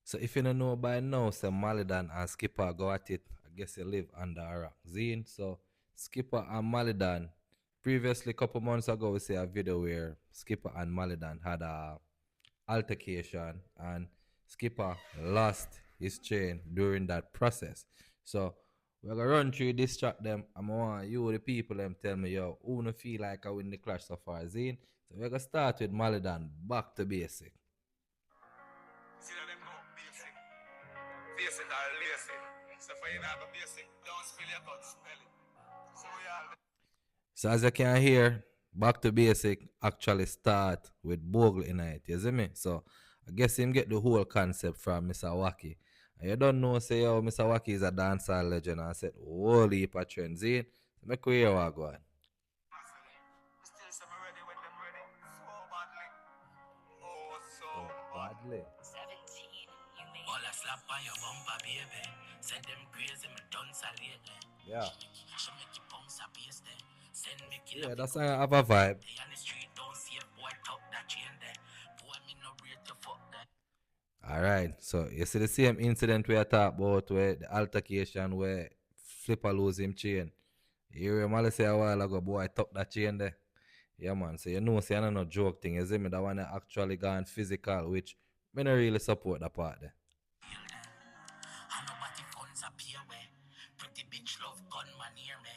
So if you don't know by now, say Malie Donn and Skipper go at it, I guess you live under a rock. Zine. So Skipper and Malie Donn, previously, couple months ago, we see a video where Skipper and Malie Donn had a altercation and Skipper lost his chain during that process. So we're gonna run through distract them. I'm want you the people them tell me yo who no feel like I win the clash so far, Zine. So we're gonna start with Malie Donn, back to basic. See that them know basic. Basic or lazy. So for you not go basic, don't spill your guts, spell it. So we all So as you can hear, back to basic actually start with Bogle in it, you see me? So I guess him get the whole concept from Mr. Wacky. And you don't know, say, oh, Mr. Wacky is a dancehall legend and said, holy heap of trends in. So make we hear what go on. still some ready when them ready. So badly. Oh, so So badly. 17, you made all I slap on your bumper, baby. Send them crazy, me done so lately. Yeah. She make you bounce a bass there. Send me Yeah, that's how I have a vibe. They on the street, don't see a boy talk that chain there. Boy, me no rate to fuck that. Alright, so you see the same incident we are talk about where the altercation where Flipper lose him chain. You hear Mali say a while ago, boy, tuck that chain there. Yeah, man. So you know, say I no joke thing. You see me, that one actually gone physical, which me not really support that part there. And nobody funds appear where. Pretty bitch love gunman near me.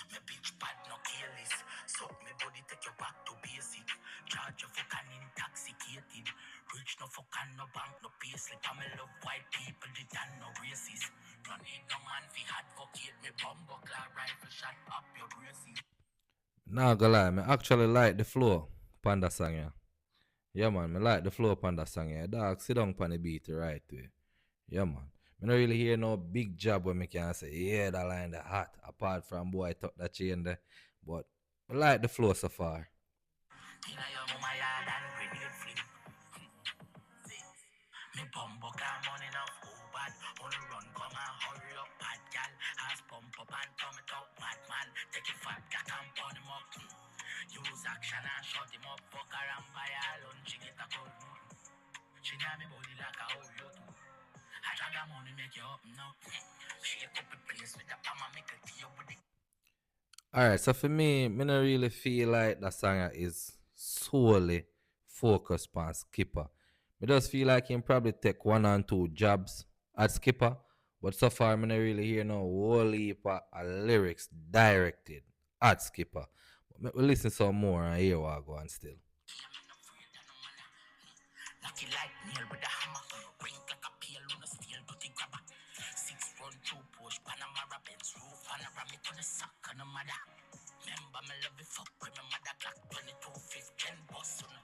Me bitch bad no careless. So me body take you back to basic. Charge you fucking intoxicated. Rich no fucking no bank no payslip. I me love white people they done no racist. Don't need no man fi advocate me bumbo clad rifle shot up your braces. Nah, gonna lie, me actually like the flow panda song, yeah. Yeah, man, me like the flow panda song, yeah. Dog, sit down pon the beat the right way. Yeah, man. Me not really hear no big job when me can say, yeah, that line that hot, apart from boy tuck that chain there. But I like the flow so far. Inna your mama yard and grenade flip. Me bumbo car money now oh bad. On run come and hurry up bad gal. Ass pump up and come it up madman. Take it fat cat and burn him up. Use action and shut him up. Fuck around by a lunch get a cold mood. She know me body like a how you do. I drag her money make you up now. She up the place with the palm and make a tea up with the. Alright, so for me not really feel like that song is solely focused on Skipper. Me just feel like him probably take one and two jobs at Skipper, but so far me not really hear no whole heap of lyrics directed at Skipper. But me listen some more and hear what go on still. Lucky like nail with a hammer. Ring like a pale on a steel dirty grabber. 6 run 2 push Panamera Benz roof panoramic on the sock on the mother. Remember me love it fuck with my mother clock 22:15 boss on.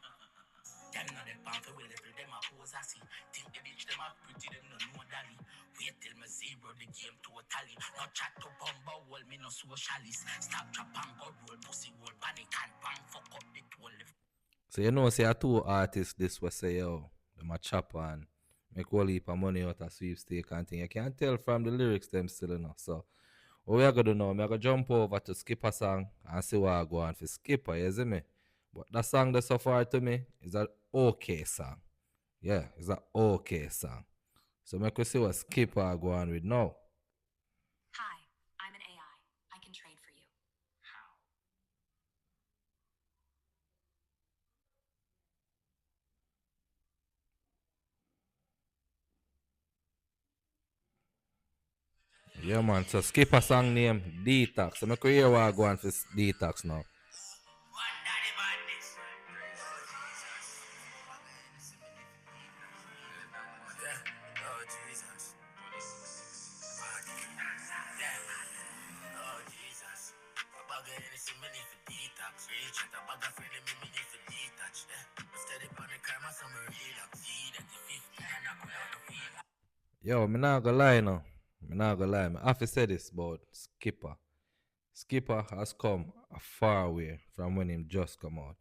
Them know them pan for will every them a pose I see. Think the bitch them a pretty them no know dolly. Wait till me zero the game totally. No chat to bumbo wall me no socialist. Stop trap and go roll pussy wall panic and bang fuck up the toll. So you know, say a two artists this was say yo, them a chop and make whole heap of money out of sweepstake and thing. You can't tell from the lyrics them still enough. So what we are gonna do now, me are gonna jump over to Skipper song and see what I go on for Skipper, you see me? But that song that so far to me is an okay song. Yeah, it's an okay song. So make we see what Skipper go on with now. Hi, I'm an AI. I can trade for you. Yeah man, so Skipper song name Detox. So make we hear what I go on for Detox now. Yo, me not gonna lie now. Me not gonna lie. Me have to say this about Skipper. Skipper has come a far way from when him just come out.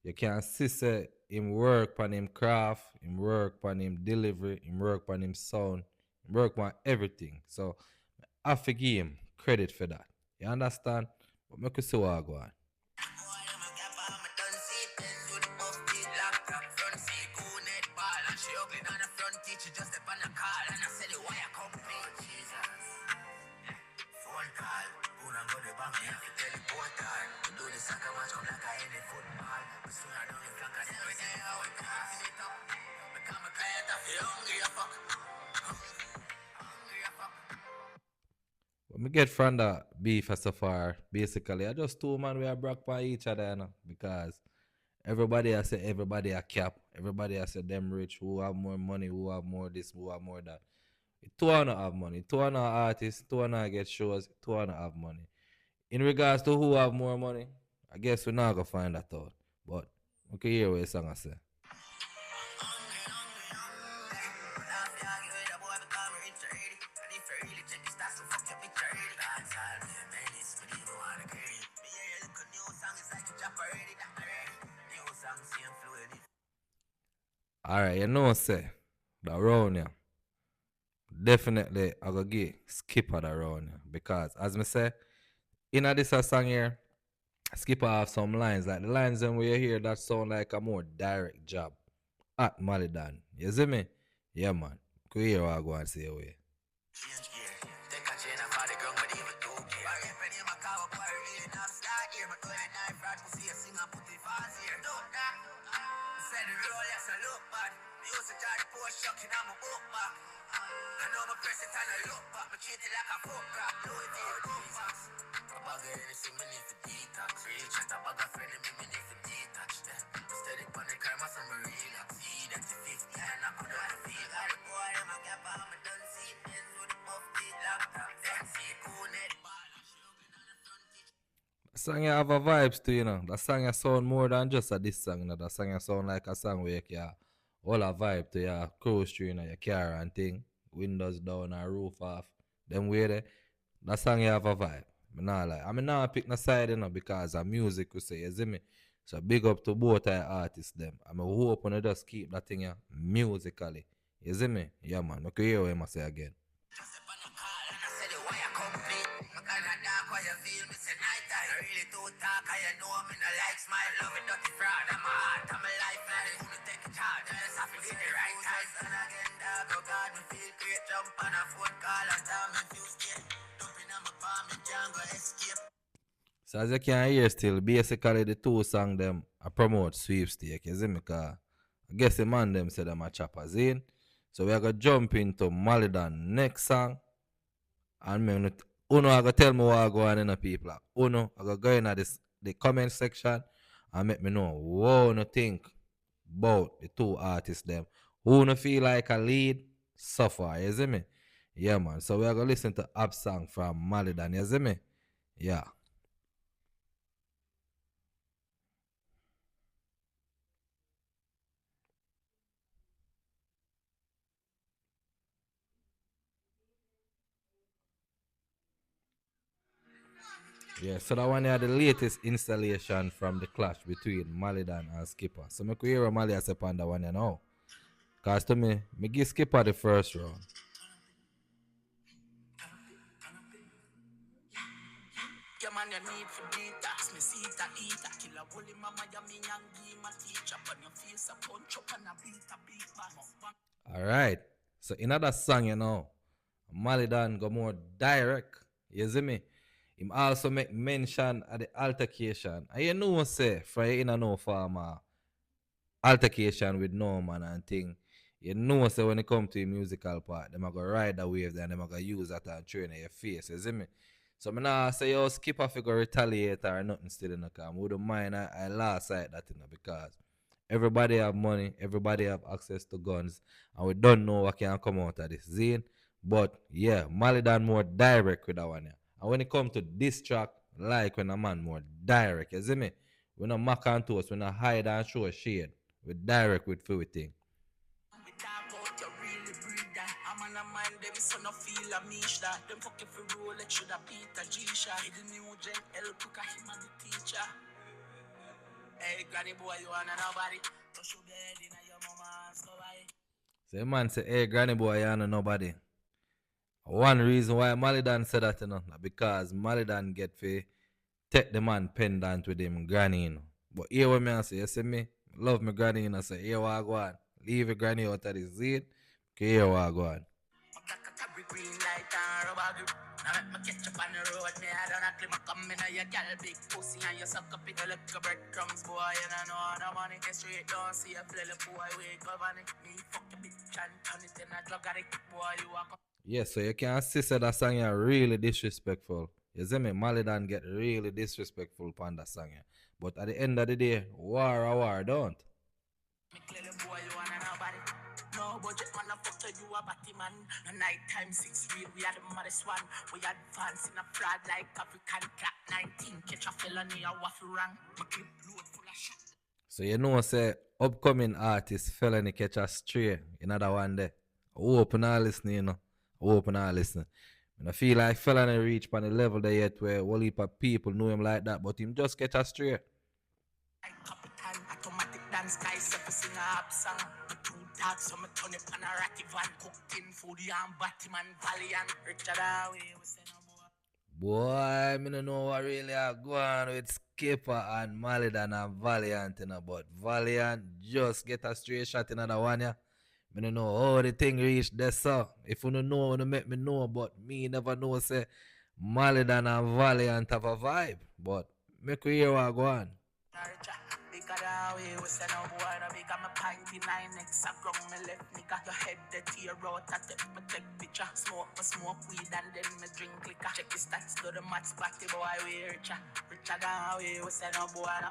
You can see say him work on him craft, him work on him delivery, him work on him sound, him work on everything. So I have to give him credit for that. You understand? But make you see what I go on. reach it, just step on the call. And I said, why I come pay? Jesus. Phone call. Who don't go to the bank? You have to teleport time. To do the soccer match, come like I any football. We soon I don't flank us every day. How we pass it up. Become a client of the hungry, you fuck. Hungry, you fuck. What me get from the beef so far, basically, I just two man we are broke by each other, you know, because everybody has say everybody a cap, everybody has say them rich, who have more money, who have more this, who have more that. Two wanna have money, two wanna artists, two wanna get shows, two wanna have money. In regards to who have more money, I guess we're not gonna find that out. But we can hear what the song I say. Alright, you know say the round here. Definitely I go give Skipper the round here. Because as me say, in this song here, Skipper have some lines. Like the lines them where you hear that sound like a more direct job at Malie Donn. You see me? Yeah man. Could hear what I go and say away. The song you have a vibes to, you know. The song you sound more than just a this song, you know. The song you sound like a song where you can all a vibe to your cruise through, you know, your car and thing. Windows down and roof off. Them way there. That song you have a vibe. Me not like. I mean not pick no side, you know, because of music we say, you see me? So big up to both our artists them. I mean hope when you just keep that thing musically. You see me? Yeah man. I can hear what I say again. So as you can hear still, basically the two songs them I promote sweepstake, you see me? Cause I guess the man them say them a choppers in. So we are gonna jump into Malie Donn next song. And me uno I go tell me what I go on in the people. Uno I go in this the comment section and make me know what you think about the two artists them. Who no feel like a lead suffer, you see me? Yeah man. So we are gonna listen to Up song from Malie Donn, you see me? Yeah. Yeah, so that one had the latest installation from the clash between Malie Donn and Skipper. So me could hear what Malie say on that one, you know. Cause to me give Skipper the first round. Yeah, man, you need for detox. Me see it a eat a killer. Holy mama, ya me young game a teacher. On your face a punch up and a beat man. Alright. So in another song, you know, Malie Donn go more direct. You see me? Him also make mention of the altercation. And you know say, for you in a no farmer altercation with Norman and thing. You know say when it come to the musical part, them a go ride the wave and them a go use that and train in your face, you see me? So me nah say yo skip off go retaliate or nothing still in the car. I wouldn't mind I last sight that you know because everybody have money, everybody have access to guns, and we don't know what can come out of this zine. But yeah, Malie Donn more direct with that one. Yeah. And when it come to this track, like when a man more direct, you see me? We not mac and toast, we not hide and show a shade. We direct with feel thing. We talk about you really breed that. I'm on a mind them so no feel a mish that. Them fuck if you roll it should a Peter G-Shot. The new gen L cook him and the teacher. Hey granny boy you wanna nobody. Touch your bed in your mama so I. So the man say, hey granny boy, you know nobody. One reason why Malie Donn said that, you know, because Malie Donn get for take the man pendant with him granny, you know. But here what me I say, you see me, love my granny, you know, say, here what I go on. Leave your granny out of the zine. Okay, here we go on. Carry green light and rubber grip. Now let me catch up on the road, me I don't clip. I come in your gal big pussy and you suck up it like a breadcrumbs, boy. You don't know how the money get straight down. See a play the boy wake up on it. Me fuck your bitch and turn it in a drug addict, boy. You walk up. Yeah, so you can see say that song is really disrespectful. You see me? Malie Donn get really disrespectful upon that song. Yeah. But at the end of the day, war or war don't. Me clear the boy, you wanna nobody. No budget, motherfucker, you a batty man. No night time, 6 real, we are the maddest one. We advance in a fraud like African clock 19. Catch a felony, a waffle rank. My clip load full of shit. So you know say upcoming artist felony catch a stray. Another one there. Open and listen, you know. Open and listen. I feel like felony reach on the level there yet where whole heap of people know him like that, but him just catch a stray. Like Capitan, automatic dance guy, separate sing a rap song. The two dogs, so me turn up on a ratty van. Cooked in food, and Batman, Valiant. Richard Away, we say no more. Boy, me no know what really are going with Skippa and Malie Donn and Valiant, you know, but Valiant just get a straight shot in another one, yeah. Me no know how the thing reach there, so. If you don't know, you make me know, but me never know, say, Malie Donn and Valiant have a vibe. But make we hear what go on. Bigger that way, we say no boy, no bigger my pinty 9X, I ground me left nigga. Your head the tear out, I take picture. Smoke weed and then me drink liquor. Check the stats, do the maths, party boy, we richer. Richer that way, we say no boy, no.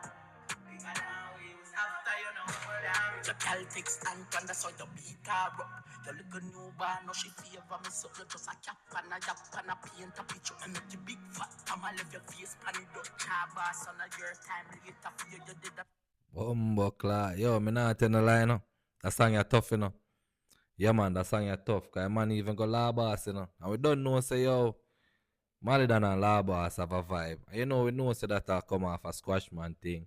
Bigger that way, we say after you know where they are. Your gal takes stand on the side of beat her up. Your little new bar, no she favor me, so you just a cap and a yap and a paint a picture. I make you big fat, come and leave your face pan it up. Chabas on your time later for you did that. Bumbleclaw. Yo, me not tell no lie, no. That song is tough, you know. Yeah, man, that song is tough. Because man even go law boss, you know. And we don't know, say, yo, Malie Donn and law boss have a vibe. And you know, we know, say, that come off a squash man thing.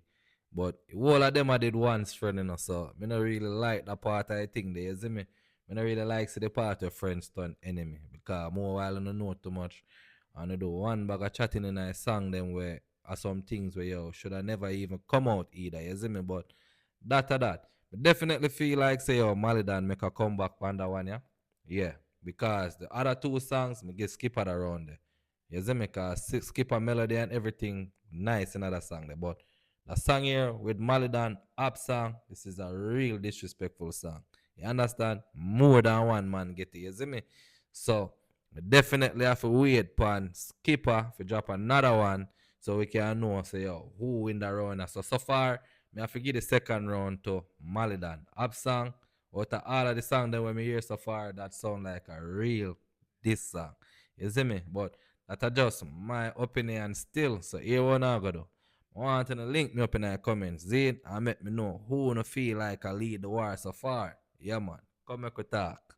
But all of them I did once friend, you know, so me not really like that part of the thing there, you see me? Me not really like see the part of friends turn enemy. Because more while I don't know too much. And I do one bag of chatting in a song them where are some things where yo should have never even come out either, you see me? But that or that. But definitely feel like say yo Malie Donn make a comeback on that one, yeah? Yeah. Because the other two songs me get Skippa around there. You see me? Cause Skippa melody and everything nice in that song there. But the song here with Malie Donn, Up song, this is a real disrespectful song. You understand? More than one man get it, you see me? So we definitely have to wait for Skippa to drop another one so we can know say yo who win the round. So far, me have to give the second round to Malie Donn. Up song, out of all of the songs that we hear so far, that sound like a real diss song. You see me? But that's just my opinion still. So here we now go do. I want to link me up in the comments, Zane, and make me know who no feel like I lead the war so far. Yeah, man. Come make we talk.